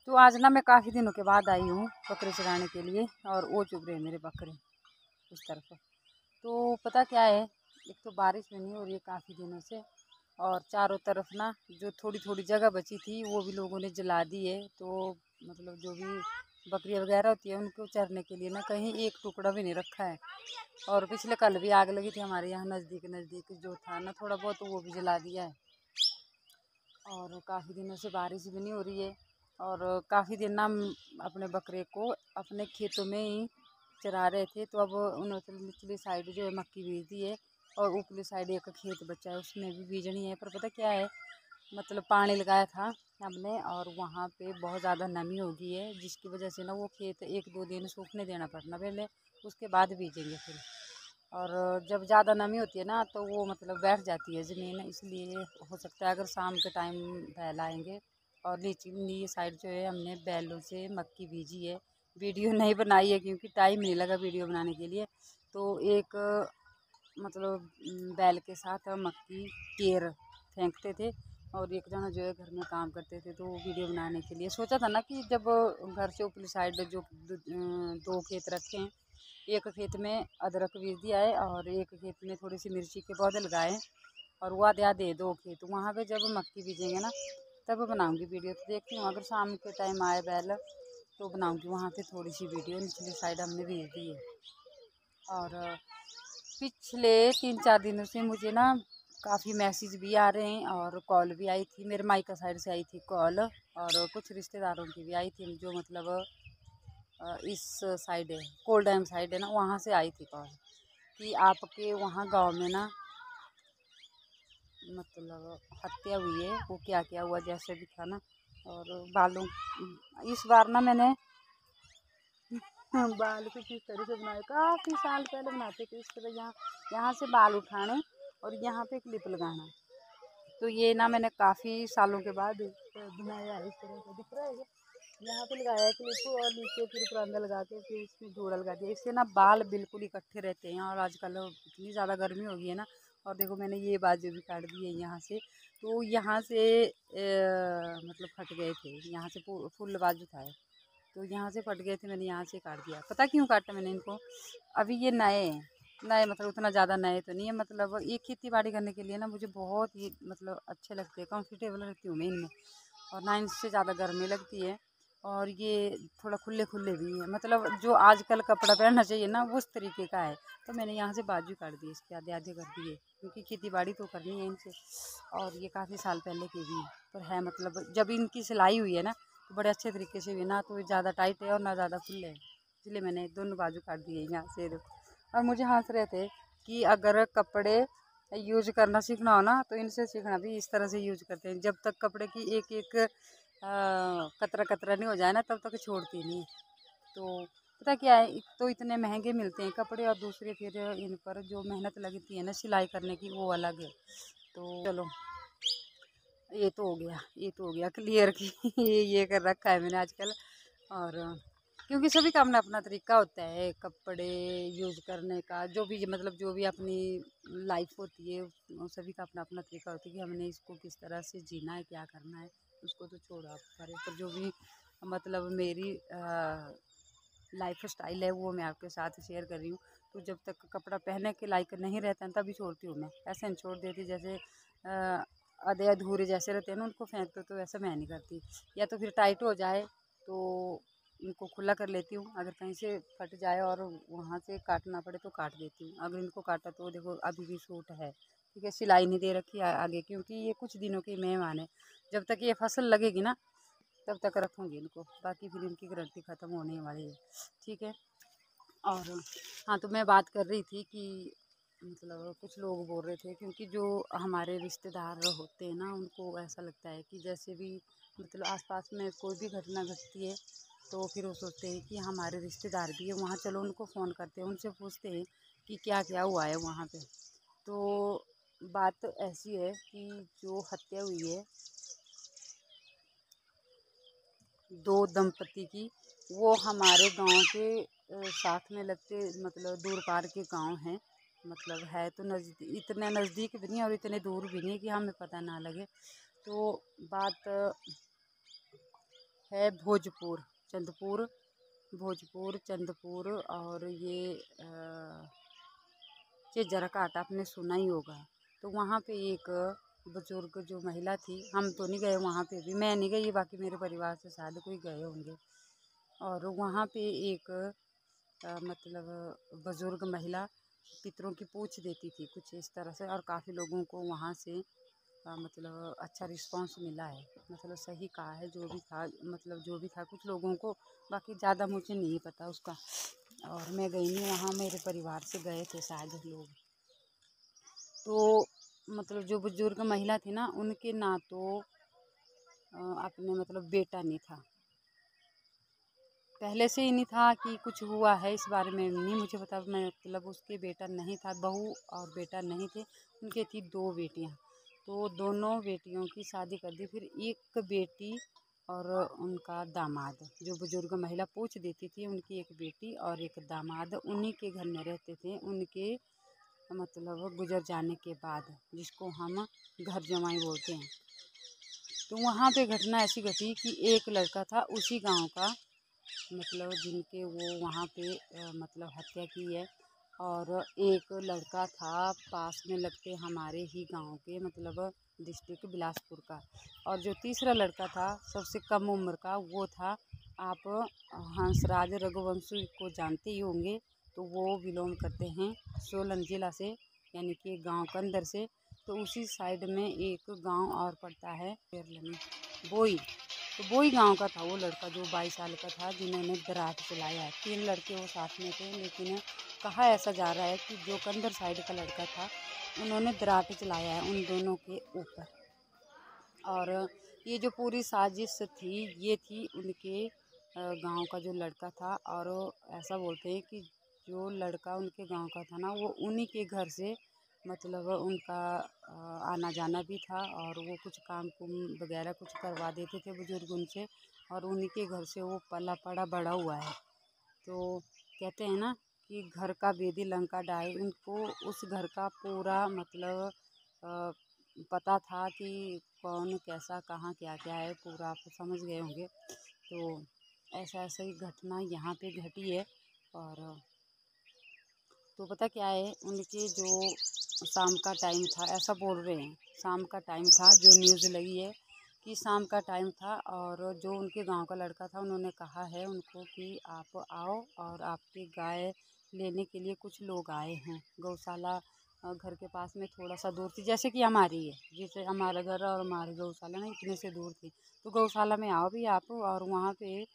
तो आज ना मैं काफ़ी दिनों के बाद आई हूँ बकरे चराने के लिए और वो चुभ रहे हैं मेरे बकरे उस तरफ। तो पता क्या है, एक तो बारिश भी नहीं हो रही है काफ़ी दिनों से, और चारों तरफ ना जो थोड़ी थोड़ी जगह बची थी वो भी लोगों ने जला दी है। तो मतलब जो भी बकरियाँ वगैरह होती है उनको चरने के लिए ना कहीं एक टुकड़ा भी नहीं रखा है। और पिछले कल भी आग लगी थी हमारे यहाँ नज़दीक नज़दीक जो था ना थोड़ा बहुत, तो वो भी जला दिया है। और काफ़ी दिनों से बारिश भी नहीं हो रही है। और काफ़ी दिन ना हम अपने बकरे को अपने खेतों में ही चरा रहे थे। तो अब उन्होंने निचली साइड जो है मक्की बीज दी है, और ऊपरी साइड एक खेत बचा है उसमें भी बीजनी है। पर पता क्या है, मतलब पानी लगाया था हमने और वहाँ पे बहुत ज़्यादा नमी हो गई है, जिसकी वजह से ना वो खेत 1-2 दिन सूखने देना पड़ना पहले, उसके बाद बीजेंगे फिर। और जब ज़्यादा नमी होती है ना तो वो मतलब बैठ जाती है ज़मीन, इसलिए हो सकता है अगर शाम के टाइम फैलाएँगे। और नीचे साइड जो है हमने बैलों से मक्की बीजी है। वीडियो नहीं बनाई है क्योंकि टाइम नहीं लगा वीडियो बनाने के लिए। तो एक मतलब बैल के साथ हम मक्की केर फेंकते थे, और एक जना जो है घर में काम करते थे। तो वीडियो बनाने के लिए सोचा था ना कि जब घर से ऊपरी साइड जो 2 खेत रखे हैं, एक खेत में अदरक बीज दिया है और एक खेत में थोड़ी सी मिर्ची के पौधे लगाए, और वो आधे आधे 2 खेत वहाँ पे जब मक्की बीजेंगे ना तब बनाऊंगी वीडियो। तो देखती हूँ अगर शाम के टाइम आए बैल तो बनाऊंगी वहाँ पे थोड़ी सी वीडियो। निचली साइड हमने बीज दी है। और पिछले 3-4 दिनों से मुझे ना काफ़ी मैसेज भी आ रहे हैं और कॉल भी आई थी। मेरे मायका साइड से आई थी कॉल, और कुछ रिश्तेदारों की भी आई थी जो मतलब इस साइड है, कोल डैम साइड है ना, वहाँ से आई थी कॉल कि आपके वहाँ गांव में ना मतलब हत्या हुई है। वो क्या क्या हुआ जैसे भी था ना। और बालों इस बार ना मैंने बाल को किस तरह से बनाए, काफ़ी साल पहले बनाते थे इस तरह, यहाँ यहाँ से बाल उठाने और यहाँ पे क्लिप लगाना। तो ये ना मैंने काफ़ी सालों के बाद बनाया है। इस तरह से दिख रहा है क्या? यहाँ पे लगाया है क्लिप, और नीचे फिर परांदा लगा के फिर इसमें जोड़ा लगा दिया। इससे ना बाल बिल्कुल इकट्ठे रहते हैं। और आजकल इतनी ज़्यादा गर्मी हो गई है ना। और देखो मैंने ये बाजू भी काट दी है यहाँ से। तो यहाँ से मतलब फट गए थे, यहाँ से फुल बाजू था, तो यहाँ से फट गए थे, मैंने यहाँ से काट दिया। पता क्यों काटा मैंने इनको? अभी ये नए हैं, नए मतलब उतना ज़्यादा नए तो नहीं है। मतलब ये खेती बाड़ी करने के लिए ना मुझे बहुत ही मतलब अच्छे लगते हैं, कंफर्टेबल रहती हूँ मैं इनमें। और ना इनसे ज़्यादा गर्मी लगती है। और ये थोड़ा खुले खुले भी हैं, मतलब जो आजकल कपड़ा पहनना चाहिए ना उस तरीके का है। तो मैंने यहाँ से बाजू काट दिए, इसके आधे आधे कर दिए, क्योंकि खेती बाड़ी तो करनी है इनसे। और ये काफ़ी साल पहले की भी पर है, मतलब जब इनकी सिलाई हुई है ना तो बड़े अच्छे तरीके से भी ना, तो ज़्यादा टाइट है और ना ज़्यादा खुले है, इसलिए मैंने दोनों बाजू काट दिए यहाँ से देखो। और मुझे हंस रहे थे कि अगर कपड़े यूज करना सीखना हो ना तो इनसे सीखना भी। इस तरह से यूज करते हैं, जब तक कपड़े की एक एक कतरा कतरा नहीं हो जाए ना तब तक छोड़ती नहीं। तो पता क्या है, एक तो इतने महंगे मिलते हैं कपड़े, और दूसरे फिर इन पर जो मेहनत लगती है ना सिलाई करने की वो अलग है। तो चलो ये तो हो गया क्लियर कि ये कर रखा है मैंने आजकल। और क्योंकि सभी का अपना अपना तरीका होता है कपड़े यूज करने का, जो भी मतलब जो भी अपनी लाइफ होती है सभी का अपना अपना तरीका होता है कि हमने इसको किस तरह से जीना है, क्या करना है, उसको तो छोड़ो आप करें। पर जो भी मतलब मेरी लाइफ स्टाइल है वो मैं आपके साथ शेयर कर रही हूँ। तो जब तक कपड़ा पहनने के लायक नहीं रहता है तभी छोड़ती हूँ मैं, ऐसे नहीं छोड़ देती। जैसे आधे अधूरे जैसे रहते हैं ना उनको फेंक दो, तो वैसा मैं नहीं करती। या तो फिर टाइट हो जाए तो इनको खुला कर लेती हूँ, अगर कहीं से फट जाए और वहाँ से काटना पड़े तो काट देती हूँ। अगर इनको काटा तो देखो अभी भी सूट है, ठीक है, सिलाई नहीं दे रखी है आगे, क्योंकि ये कुछ दिनों के मेहमान है। जब तक ये फसल लगेगी ना तब तक रखूँगी इनको, बाकी फिर इनकी गारंटी ख़त्म होने वाली है, ठीक है। और हाँ, तो मैं बात कर रही थी कि मतलब कुछ लोग बोल रहे थे, क्योंकि जो हमारे रिश्तेदार होते हैं ना उनको ऐसा लगता है कि जैसे भी मतलब आसपास में कोई भी घटना घटती है तो फिर वो सोचते हैं कि हमारे रिश्तेदार भी है वहाँ, चलो उनको फ़ोन करते हैं, उनसे पूछते हैं कि क्या क्या हुआ है वहाँ पे। तो बात ऐसी है कि जो हत्या हुई है 2 दंपति की, वो हमारे गांव के साथ में लगते मतलब दूर पार के गांव हैं। मतलब है तो नज़दीक, इतने नज़दीक भी नहीं और इतने दूर भी नहीं कि हमें पता ना लगे। तो बात है भोजपुर, चंदपुर, भोजपुर, चंदपुर। और ये चिज्जर का आटा आपने सुना ही होगा। तो वहाँ पे एक बुजुर्ग जो महिला थी, हम तो नहीं गए वहाँ पे भी, मैं नहीं गई, बाकी मेरे परिवार से शायद कोई गए होंगे। और वहाँ पे एक मतलब बुजुर्ग महिला पितरों की पूछ देती थी कुछ इस तरह से, और काफ़ी लोगों को वहाँ से मतलब अच्छा रिस्पांस मिला है, मतलब सही कहा है जो भी था, मतलब जो भी था कुछ लोगों को, बाकी ज़्यादा मुझे नहीं पता उसका। और मैं गई नहीं वहाँ, मेरे परिवार से गए थे शायद लोग। तो मतलब जो बुजुर्ग महिला थी ना, उनके ना तो अपने मतलब बेटा नहीं था, पहले से ही नहीं था कि कुछ हुआ है इस बारे में नहीं मुझे पता, मतलब उसके बेटा नहीं था, बहू और बेटा नहीं थे, उनके थी 2 बेटियां। तो दोनों बेटियों की शादी कर दी, फिर एक बेटी और उनका दामाद, जो बुजुर्ग महिला पूछ देती थी, उनकी एक बेटी और एक दामाद उन्हीं के घर में रहते थे, उनके मतलब गुजर जाने के बाद, जिसको हम घर जमाई बोलते हैं। तो वहाँ पे घटना ऐसी घटी कि एक लड़का था उसी गांव का, मतलब जिनके वो वहाँ पे मतलब हत्या की है, और एक लड़का था पास में लगते हमारे ही गांव के, मतलब डिस्ट्रिक्ट बिलासपुर का। और जो तीसरा लड़का था सबसे कम उम्र का, वो था, आप हंसराज रघुवंशी को जानते ही होंगे, तो वो बिलोंग करते हैं सोलन ज़िला से, यानी कि गांव के अंदर से। तो उसी साइड में एक गांव और पड़ता है बोई, तो बोई गांव का था वो लड़का जो 22 साल का था, जिन्होंने दराट चलाया है। 3 लड़के वो साथ में थे, लेकिन कहा ऐसा जा रहा है कि जो कंदर साइड का लड़का था, उन्होंने दराट चलाया है उन दोनों के ऊपर। और ये जो पूरी साजिश थी, ये थी उनके गांव का जो लड़का था। और ऐसा बोलते हैं कि जो लड़का उनके गांव का था ना, वो उन्हीं के घर से मतलब उनका आना जाना भी था, और वो कुछ काम कुम वगैरह कुछ करवा देते थे बुजुर्ग उनसे, और उन्हीं के घर से वो पला पड़ा बड़ा हुआ है। तो कहते हैं ना कि घर का बेदी लंका ढाई, उनको उस घर का पूरा मतलब पता था कि कौन कैसा कहाँ क्या क्या है, पूरा आप समझ गए होंगे। तो ऐसा ऐसा ही घटना यहाँ पे घटी है। और तो पता क्या है, उनके जो शाम का टाइम था, ऐसा बोल रहे हैं शाम का टाइम था, जो न्यूज़ लगी है कि शाम का टाइम था, और जो उनके गांव का लड़का था, उन्होंने कहा है उनको कि आप आओ, और आपकी गाय लेने के लिए कुछ लोग आए हैं। गौशाला घर के पास में थोड़ा सा दूर थी, जैसे कि हमारी है, जैसे हमारा घर और हमारी गौशाला ना इतने से दूर थी। तो गौशाला में आओ भी आप, और वहाँ पे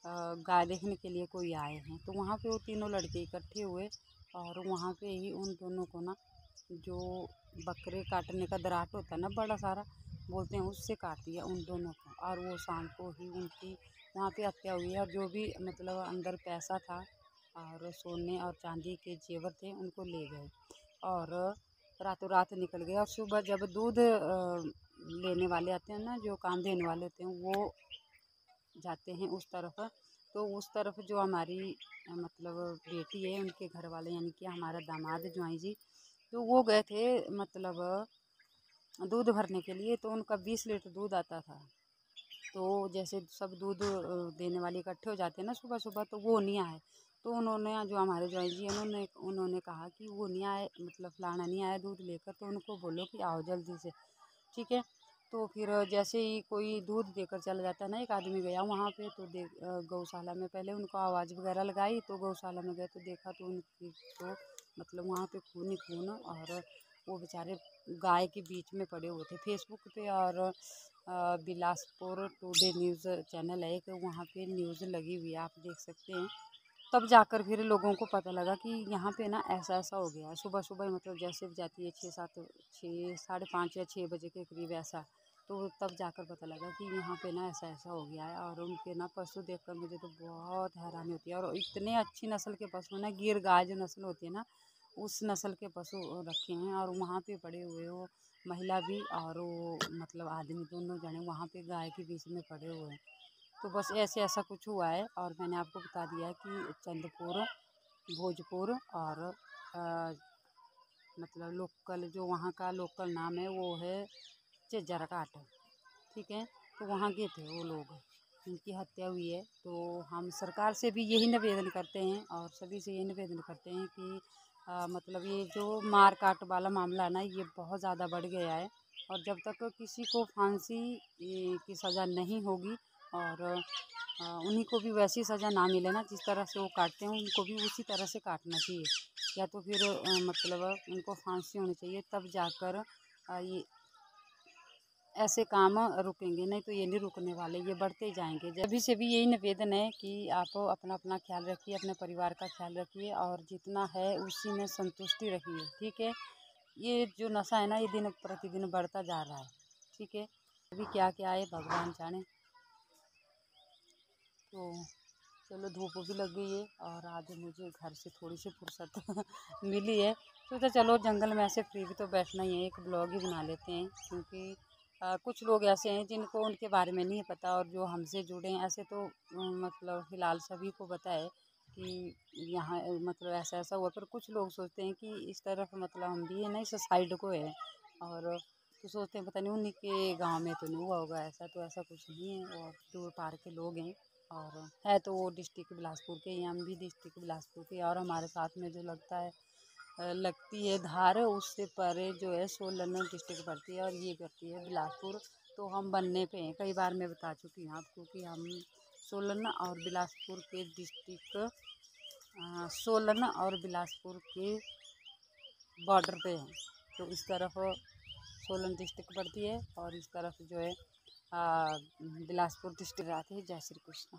गाय देखने के लिए कोई आए हैं। तो वहाँ पे वो तीनों लड़के इकट्ठे हुए, और वहाँ पे ही उन दोनों को ना, जो बकरे काटने का दराट होता है ना बड़ा सारा, बोलते हैं, उससे काट दिया उन दोनों को। और वो शाम को ही उनकी वहाँ पे हत्या हुई है। और जो भी मतलब अंदर पैसा था और सोने और चांदी के जेवर थे, उनको ले गए, और रातों रात निकल गए। और सुबह जब दूध लेने वाले आते हैं ना, जो काम देने वाले होते हैं, वो जाते हैं उस तरफ। तो उस तरफ जो हमारी मतलब बेटी है, उनके घर वाले यानी कि हमारा दामाद ज्वाई जी, तो वो गए थे मतलब दूध भरने के लिए। तो उनका 20 लीटर दूध आता था। तो जैसे सब दूध देने वाले इकट्ठे हो जाते हैं ना सुबह सुबह, तो वो नहीं आए। तो उन्होंने, जो हमारे ज्वाई जी, उन्होंने कहा कि वो नहीं आए, मतलब फलाना नहीं आया दूध लेकर, तो उनको बोलो कि आओ जल्दी से, ठीक है। तो फिर जैसे ही कोई दूध देकर चला जाता है ना, एक आदमी गया वहाँ पे, तो गौशाला में पहले उनको आवाज़ वगैरह लगाई, तो गौशाला में गए तो देखा तो उनकी तो मतलब वहाँ पे खून ही खून, और वो बेचारे गाय के बीच में पड़े हुए थे। फेसबुक पे और बिलासपुर टुडे न्यूज़ चैनल है एक, वहाँ पे न्यूज़ लगी हुई है, आप देख सकते हैं। तब जाकर फिर लोगों को पता लगा कि यहाँ पे ना ऐसा ऐसा हो गया है। सुबह सुबह मतलब जैसे जाती है 6 साढ़े 5 या 6 बजे के करीब ऐसा, तो तब जाकर पता लगा कि यहाँ पे ना ऐसा ऐसा हो गया है। और उनके ना पशु देखकर मुझे तो बहुत हैरानी होती है। और इतने अच्छी नस्ल के पशु ना, गिर गाय जो नस्ल होती है ना, उस नस्ल के पशु रखे हैं। और वहाँ पे पड़े हुए वो महिला भी और वो मतलब आदमी, दोनों जने वहाँ पे गाय के बीच में पड़े हुए हैं। तो बस ऐसे ऐसा कुछ हुआ है। और मैंने आपको बता दिया कि चंदपुर, भोजपुर, और मतलब लोकल जो वहाँ का लोकल नाम है वो है चिज्जर घाट, ठीक है। तो वहाँ गए थे वो लोग, उनकी हत्या हुई है। तो हम सरकार से भी यही निवेदन करते हैं और सभी से यही निवेदन करते हैं कि मतलब ये जो मार काट वाला मामला है ना, ये बहुत ज़्यादा बढ़ गया है। और जब तक किसी को फांसी की सज़ा नहीं होगी और उन्हीं को भी वैसी सज़ा ना मिले ना, जिस तरह से वो काटते हैं उनको भी उसी तरह से काटना चाहिए, या तो फिर मतलब उनको फांसी होनी चाहिए, तब जाकर ये ऐसे काम रुकेंगे, नहीं तो ये नहीं रुकने वाले, ये बढ़ते ही जाएंगे। जब से भी यही निवेदन है कि आप अपना अपना ख्याल रखिए, अपने परिवार का ख्याल रखिए और जितना है उसी में संतुष्टि रखिए, ठीक है। ये जो नशा है ना, ये दिन प्रतिदिन बढ़ता जा रहा है, ठीक है। अभी क्या क्या है भगवान जाने। तो चलो, धूप भी लग गई है और आज मुझे घर से थोड़ी सी फुर्सत मिली है। तो चलो, जंगल में ऐसे फ्री भी तो बैठना ही है, एक ब्लॉग ही बना लेते हैं, क्योंकि कुछ लोग ऐसे हैं जिनको उनके बारे में नहीं पता और जो हमसे जुड़े हैं। ऐसे तो मतलब फ़िलहाल सभी को पता है कि यहाँ मतलब ऐसा ऐसा हुआ, पर कुछ लोग सोचते हैं कि इस तरफ मतलब हम भी है ना, इस साइड को है, और तो सोचते हैं पता नहीं उन्हीं के गांव में तो नहीं हुआ होगा ऐसा। तो ऐसा कुछ नहीं है, और दूर पार के लोग हैं, और है तो वो डिस्ट्रिक्ट बिलासपुर के, हम भी डिस्ट्रिक्ट बिलासपुर के। और हमारे साथ में जो लगता है लगती है धार, उससे परे जो है सोलन डिस्ट्रिक्ट पड़ती है और ये पड़ती है बिलासपुर। तो हम बनने पे हैं, कई बार मैं बता चुकी हूँ आपको कि हम सोलन और बिलासपुर के डिस्ट्रिक्ट, सोलन और बिलासपुर के बॉर्डर पे हैं। तो इस तरफ सोलन डिस्ट्रिक्ट पड़ती है और इस तरफ जो है बिलासपुर डिस्ट्रिक्ट आती है। जय श्री कृष्ण।